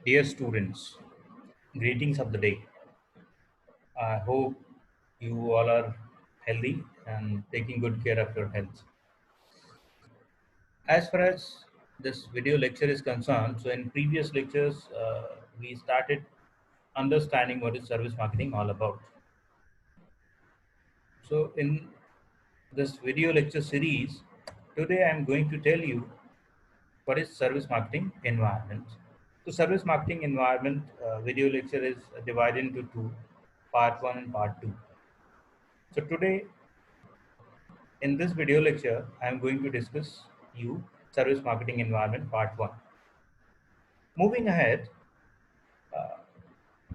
Dear students, greetings of the day. I hope you all are healthy and taking good care of your health. As far as this video lecture is concerned, so in previous lectures, we started understanding what is service marketing all about. So in this video lecture series, today I am going to tell you what is service marketing environment. So service marketing environment video lecture is divided into two, part one and part two. So today in this video lecture, I am going to discuss you service marketing environment part one. Moving ahead, uh,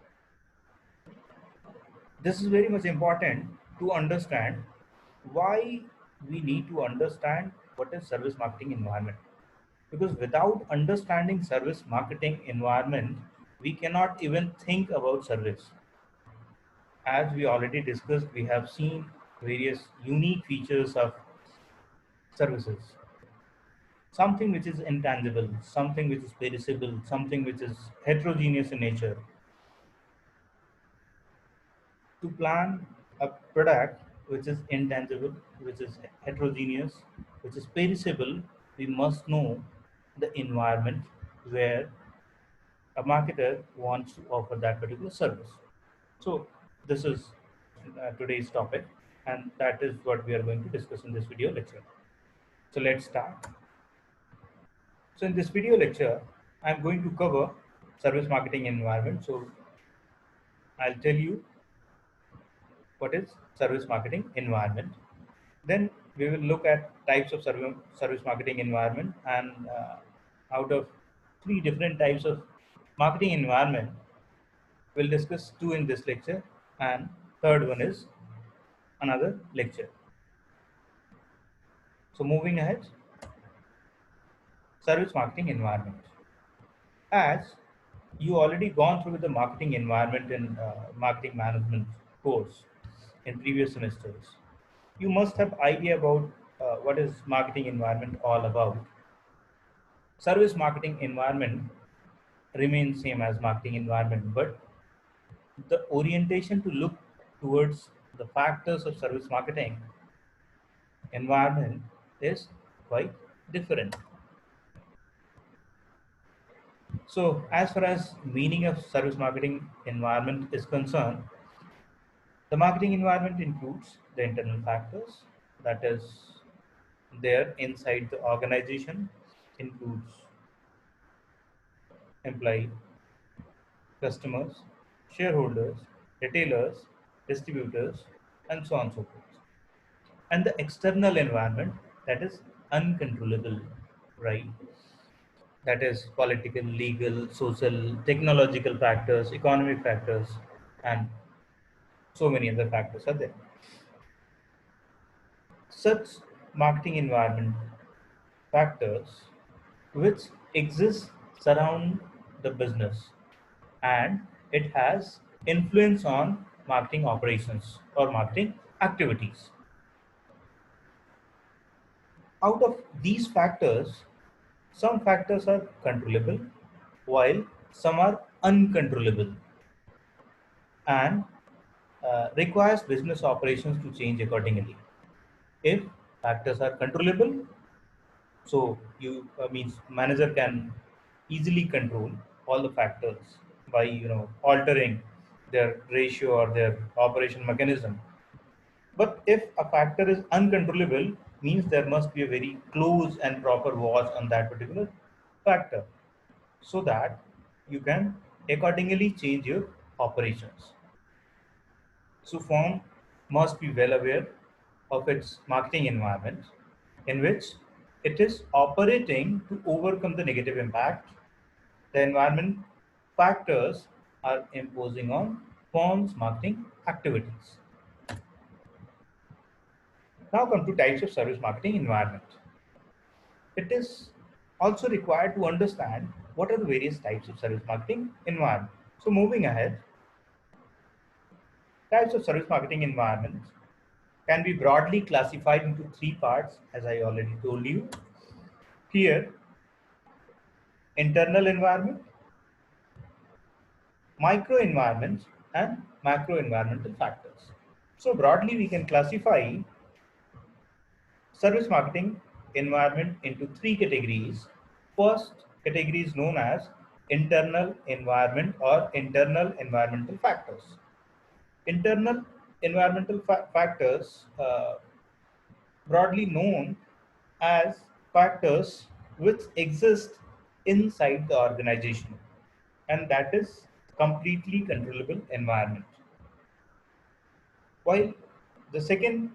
this is very much important to understand why we need to understand what is service marketing environment. Because without understanding service marketing environment, we cannot even think about service. As we already discussed, we have seen various unique features of services. Something which is intangible, something which is perishable, something which is heterogeneous in nature. To plan a product which is intangible, which is heterogeneous, which is perishable, we must know the environment where a marketer wants to offer that particular service. So this is today's topic, and that is what we are going to discuss in this video lecture. So let's start. So in this video lecture, I'm going to cover service marketing environment. So I'll tell you what is service marketing environment. Then we will look at types of service marketing environment, and out of three different types of marketing environment, we'll discuss two in this lecture, and third one is another lecture. So moving ahead, service marketing environment. As you already gone through the marketing environment in marketing management course in previous semesters, you must have idea about what is marketing environment all about. Service marketing environment remains same as marketing environment, but the orientation to look towards the factors of service marketing environment is quite different. So as far as meaning of service marketing environment is concerned, the marketing environment includes the internal factors that is there inside the organization, includes employee, customers, shareholders, retailers, distributors, and so on and so forth. And the external environment that is uncontrollable, right? That is political, legal, social, technological factors, economic factors, and so many other factors are there. Such marketing environment factors which exist surround the business, and it has influence on marketing operations or marketing activities. Out of these factors, some factors are controllable while some are uncontrollable, and requires business operations to change accordingly. If factors are controllable, so you means manager can easily control all the factors by altering their ratio or their operation mechanism. But if a factor is uncontrollable, means there must be a very close and proper watch on that particular factor, so that you can accordingly change your operations. So firm must be well aware of its marketing environment in which it is operating to overcome the negative impact the environment factors are imposing on firm's marketing activities. Now come to types of service marketing environment. It is also required to understand what are the various types of service marketing environment. So moving ahead, types of service marketing environments can be broadly classified into three parts, as I already told you. Here, internal environment, micro environments and macro environmental factors. So broadly, we can classify service marketing environment into three categories. First category is known as internal environment or internal environmental factors. Internal environmental factors, broadly known as factors which exist inside the organization, and that is completely controllable environment. While the second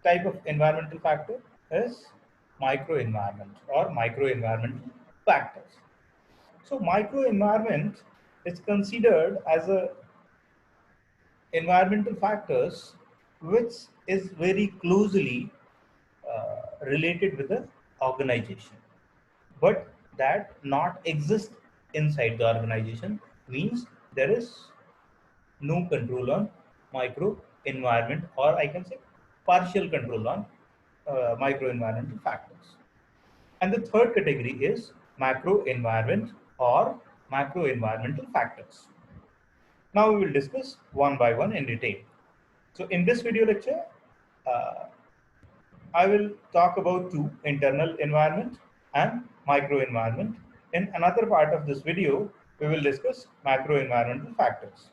type of environmental factor is microenvironment or microenvironmental factors. So microenvironment is considered as a environmental factors which is very closely related with the organization, but that not exist inside the organization, means there is no control on micro environment, or I can say partial control on micro environmental factors. And the third category is macro environment or macro environmental factors. Now we will discuss one by one in detail. So in this video lecture, uh, I will talk about two: internal environment and micro environment. In another part of this video, we will discuss macro environmental factors.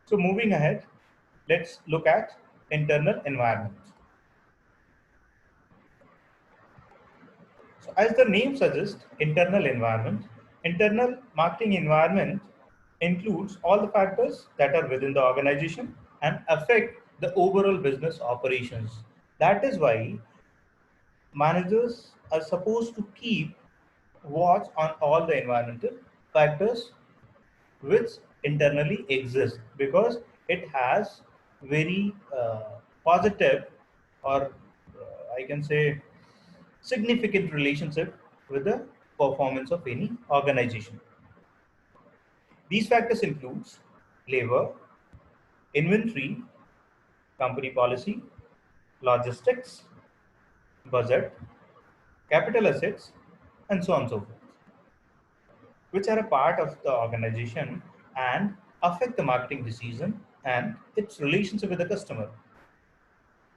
So moving ahead, let's look at internal environment. So as the name suggests, internal marketing environment includes all the factors that are within the organization and affect the overall business operations. That is why managers are supposed to keep watch on all the environmental factors which internally exist, because it has very positive, or I can say significant relationship with the performance of any organization. These factors includes labor, inventory, company policy, logistics, budget, capital assets, and so on and so forth, which are a part of the organization and affect the marketing decision and its relationship with the customer.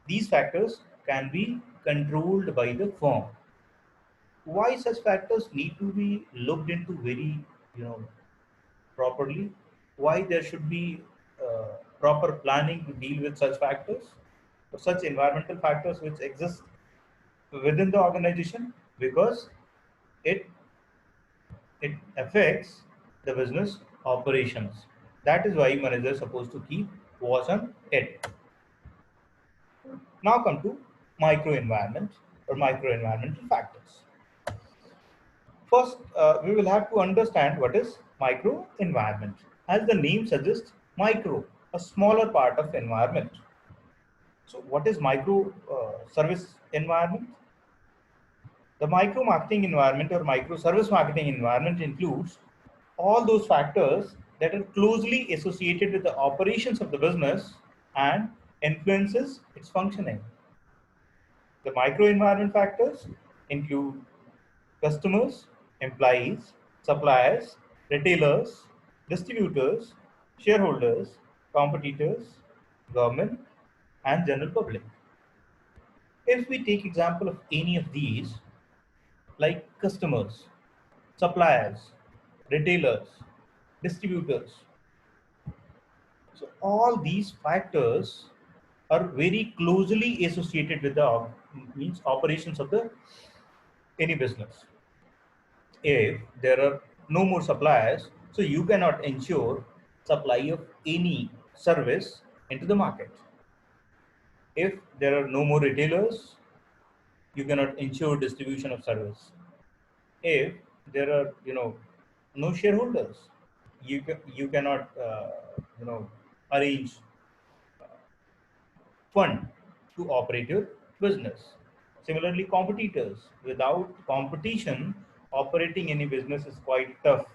These factors can be controlled by the firm. Why such factors need to be looked into very, properly? Why there should be proper planning to deal with such factors or such environmental factors which exist within the organization? Because it it affects the business operations. That is why manager is supposed to keep watch on it. Now come to microenvironment or microenvironmental factors. First, we will have to understand what is microenvironment. As the name suggests, micro, a smaller part of environment. So what is micro service environment? The micro marketing environment or micro service marketing environment includes all those factors that are closely associated with the operations of the business and influences its functioning. The micro environment factors include customers, employees, suppliers, retailers, distributors, shareholders, competitors, government, and general public. If we take example of any of these, like customers, suppliers, retailers, distributors, so all these factors are very closely associated with the means operations of the any business. If there are no more suppliers, so you cannot ensure supply of any service into the market. If there are no more retailers, you cannot ensure distribution of service. If there are no shareholders, you cannot arrange fund to operate your business. Similarly, competitors. Without competition, operating any business is quite tough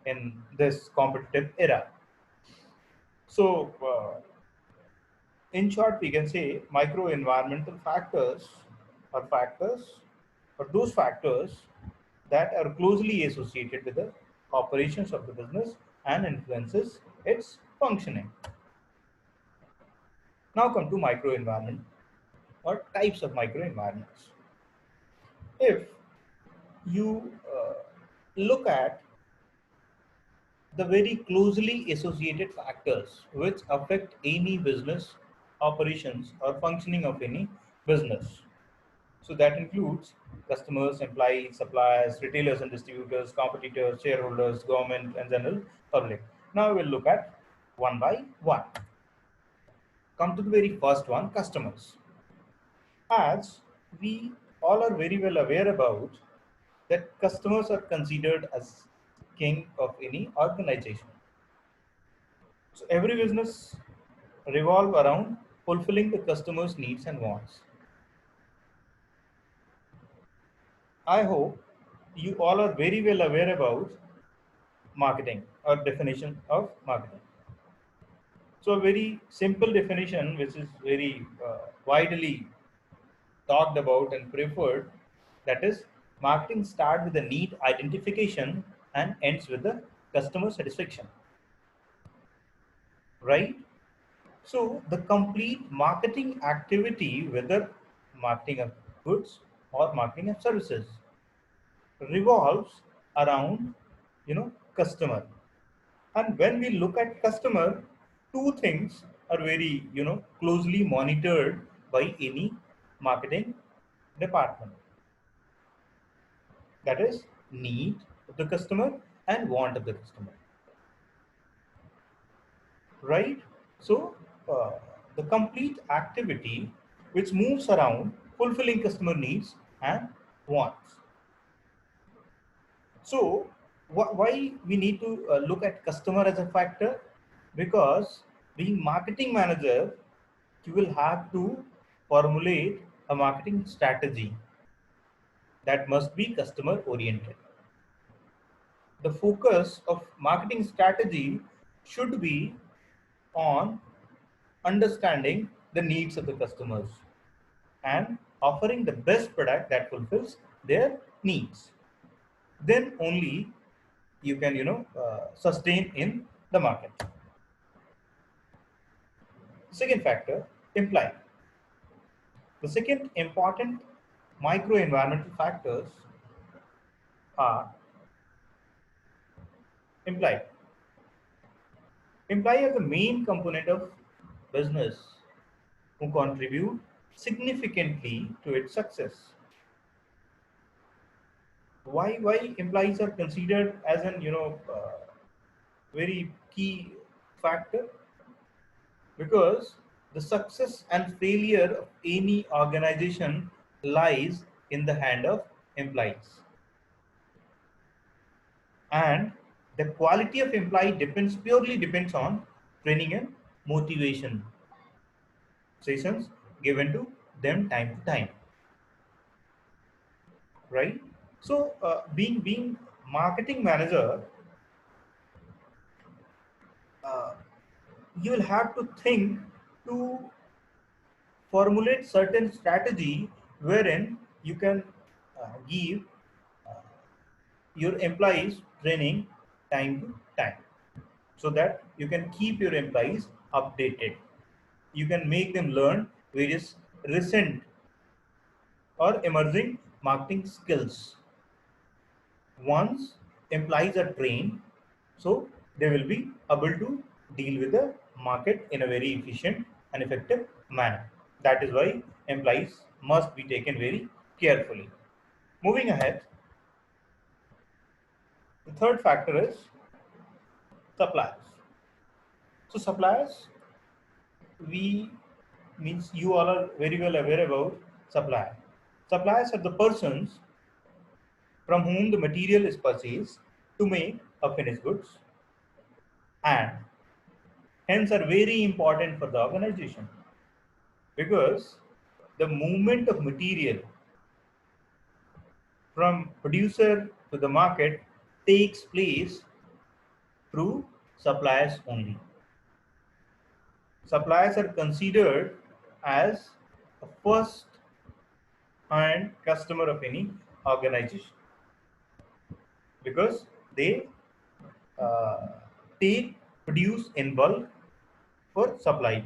in this competitive era. So, in short, we can say micro environmental factors are factors or those factors that are closely associated with the operations of the business and influences its functioning. Now come to microenvironment or types of microenvironments. If you look at the very closely associated factors which affect any business operations or functioning of any business. So that includes customers, employees, suppliers, retailers and distributors, competitors, shareholders, government, and general public. Now we'll look at one by one. Come to the very first one, customers. As we all are very well aware about that customers are considered as king of any organization. So every business revolve around fulfilling the customer's needs and wants. I hope you all are very well aware about marketing or definition of marketing. So a very simple definition, which is very widely talked about and preferred, that is marketing starts with the need identification and ends with the customer satisfaction, right? So the complete marketing activity, whether marketing of goods or marketing of services, revolves around customer. And when we look at customer, two things are very closely monitored by any marketing department. That is need of the customer and want of the customer, right? So uh, the complete activity which moves around fulfilling customer needs and wants. So why we need to look at customer as a factor? Because being marketing manager, you will have to formulate a marketing strategy that must be customer oriented. The focus of marketing strategy should be on understanding the needs of the customers and offering the best product that fulfills their needs. Then only you can sustain in the market. Second factor, imply. The second important micro-environmental factors are imply. Imply are the main component of business who contribute significantly to its success. Why employees are considered as an very key factor? Because the success and failure of any organization lies in the hand of employees, and the quality of employee purely depends on training and motivation sessions given to them time to time, right? So being marketing manager, uh, you will have to think to formulate certain strategy wherein you can give uh, your employees training time to time, so that you can keep your employees updated. You can make them learn various recent or emerging marketing skills. Once employees are trained, so they will be able to deal with the market in a very efficient and effective manner. That is why employees must be taken very carefully. Moving ahead, the third factor is suppliers. So suppliers, we means you all are very well aware about supplier. Suppliers are the persons from whom the material is purchased to make a finished goods, and hence are very important for the organization, because the movement of material from producer to the market takes place through suppliers only. Suppliers are considered as a first hand customer of any organization, because they uh, produce in bulk for supply.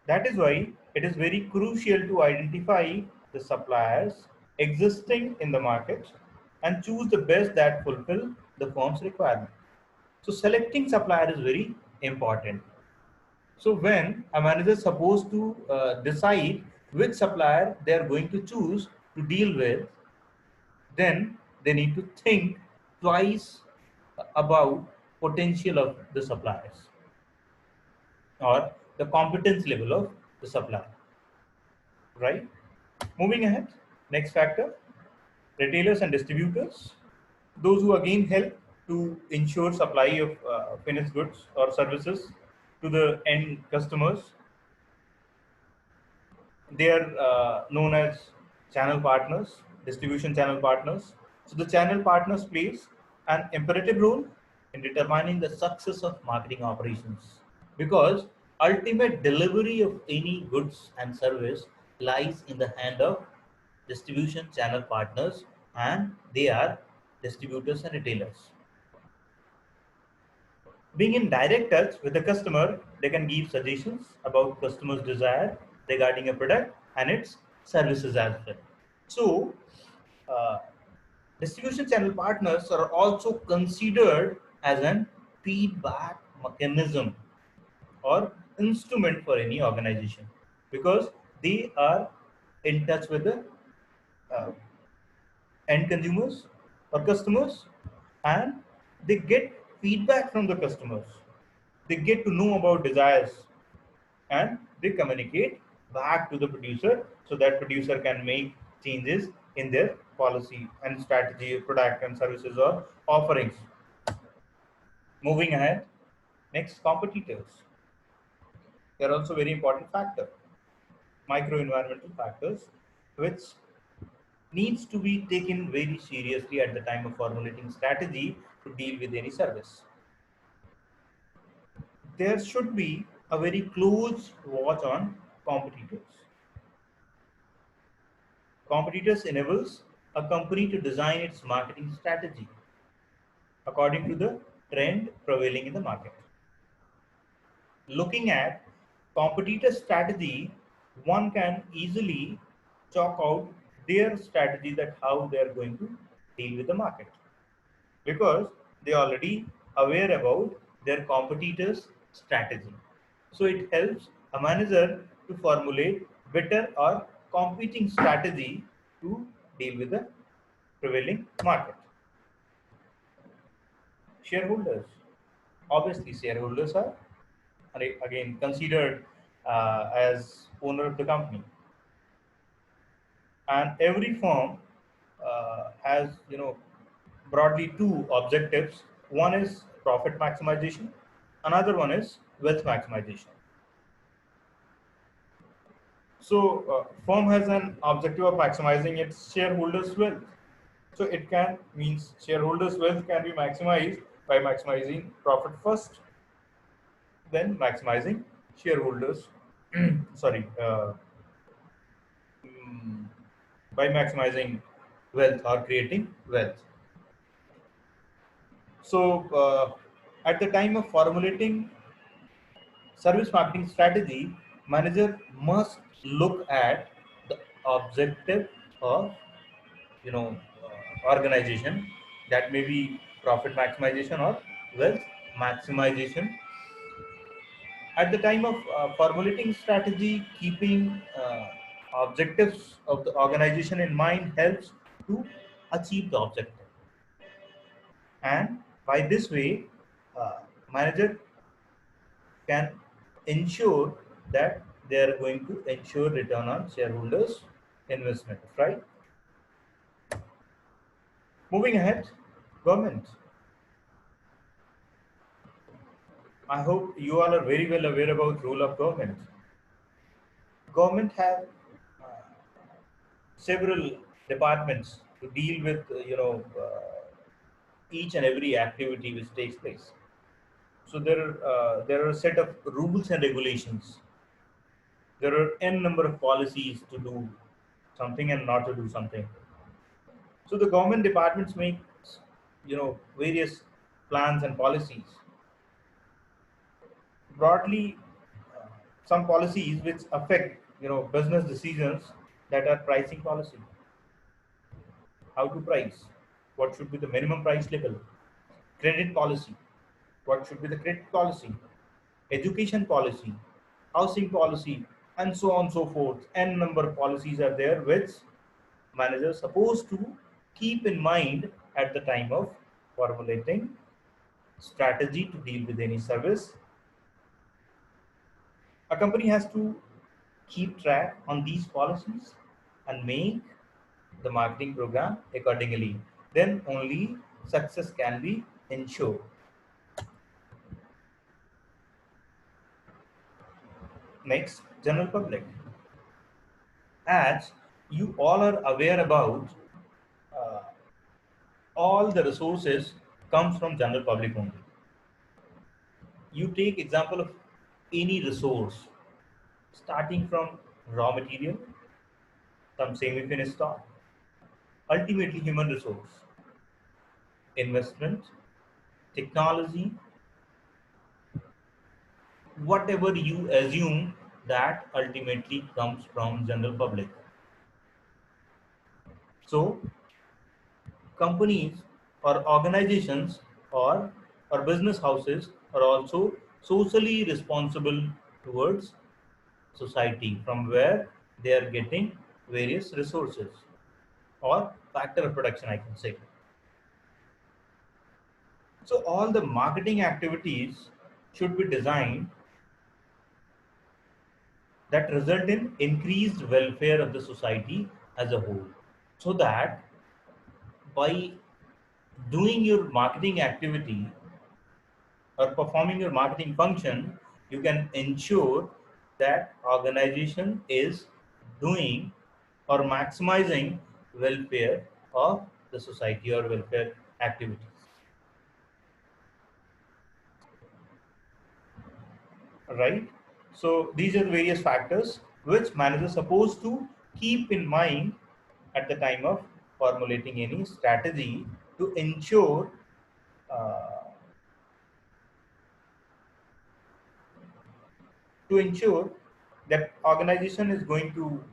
That is why it is very crucial to identify the suppliers existing in the market and choose the best that fulfill the firm's requirement. So selecting supplier is very important. So when a manager is supposed to decide which supplier they are going to choose to deal with, then they need to think twice about potential of the suppliers or the competence level of the supplier, right? Moving ahead, next factor, retailers and distributors, those who again help to ensure supply of finished goods or services to the end customers. They are known as channel partners, distribution channel partners. So the channel partners plays an imperative role in determining the success of marketing operations because ultimate delivery of any goods and service lies in the hand of distribution channel partners, and they are distributors and retailers. Being in direct touch with the customer, they can give suggestions about customers' desire regarding a product and its services as well. So, uh, distribution channel partners are also considered as an feedback mechanism or instrument for any organization because they are in touch with the uh, end consumers or customers, and they get feedback from the customers. They get to know about desires and they communicate back to the producer so that producer can make changes in their policy and strategy, product and services or offerings. Moving ahead, next, competitors. They are also very important factor, micro environmental factors, which needs to be taken very seriously at the time of formulating strategy to deal with any service. There should be a very close watch on competitors. Competitors enables a company to design its marketing strategy according to the trend prevailing in the market. Looking at competitor strategy, one can easily chalk out their strategy that how they are going to deal with the market because they are already aware about their competitors' strategy. So it helps a manager to formulate better or competing strategy to deal with the prevailing market. Shareholders. Obviously, shareholders are again considered as owner of the company, and every firm has broadly two objectives. One is profit maximization, another one is wealth maximization. So firm has an objective of maximizing its shareholders wealth. So it can means shareholders wealth can be maximized by maximizing profit first, then maximizing shareholders sorry mm, by maximizing wealth or creating wealth. So, at the time of formulating service marketing strategy, manager must look at the objective of organization, that may be profit maximization or wealth maximization. At the time of formulating strategy, keeping objectives of the organization in mind helps to achieve the objective, and by this way, uh, manager can ensure that they are going to ensure return on shareholders investment, right? Moving ahead, government. I hope you all are very well aware about role of government. Government have uh, several departments to deal with each and every activity which takes place. So there are a set of rules and regulations. There are n number of policies to do something and not to do something. So the government departments make various plans and policies. Broadly, uh, some policies which affect business decisions, that are pricing policy, how to price, what should be the minimum price level, credit policy, what should be the credit policy, education policy, housing policy, and so on and so forth. N number of policies are there which managers supposed to keep in mind at the time of formulating strategy to deal with any service. A company has to keep track on these policies and make the marketing program accordingly. Then only success can be ensured. Next, general public. As you all are aware about, uh, all the resources comes from general public only. You take example of any resource, starting from raw material, some semi-finished stock, ultimately human resource, investment, technology, whatever you assume, that ultimately comes from general public. So companies or organizations or business houses are also socially responsible towards society, from where they are getting various resources or factor of production, I can say. So all the marketing activities should be designed that result in increased welfare of the society as a whole, so that by doing your marketing activity or performing your marketing function, you can ensure that organization is doing or maximizing welfare of the society or welfare activities. Right? So these are the various factors which managers are supposed to keep in mind at the time of formulating any strategy to uh, ensure that organization is going to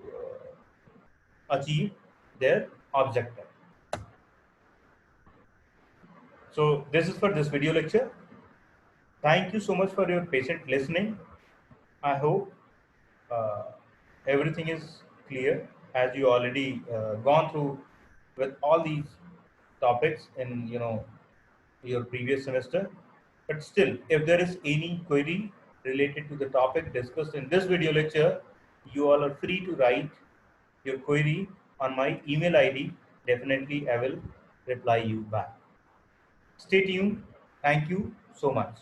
achieve their objective. So this is for this video lecture. Thank you so much for your patient listening. I hope uh, everything is clear, as you already gone through with all these topics in your previous semester. But still, if there is any query related to the topic discussed in this video lecture, you all are free to write your query on my email ID. Definitely, I will reply you back. Stay tuned. Thank you so much.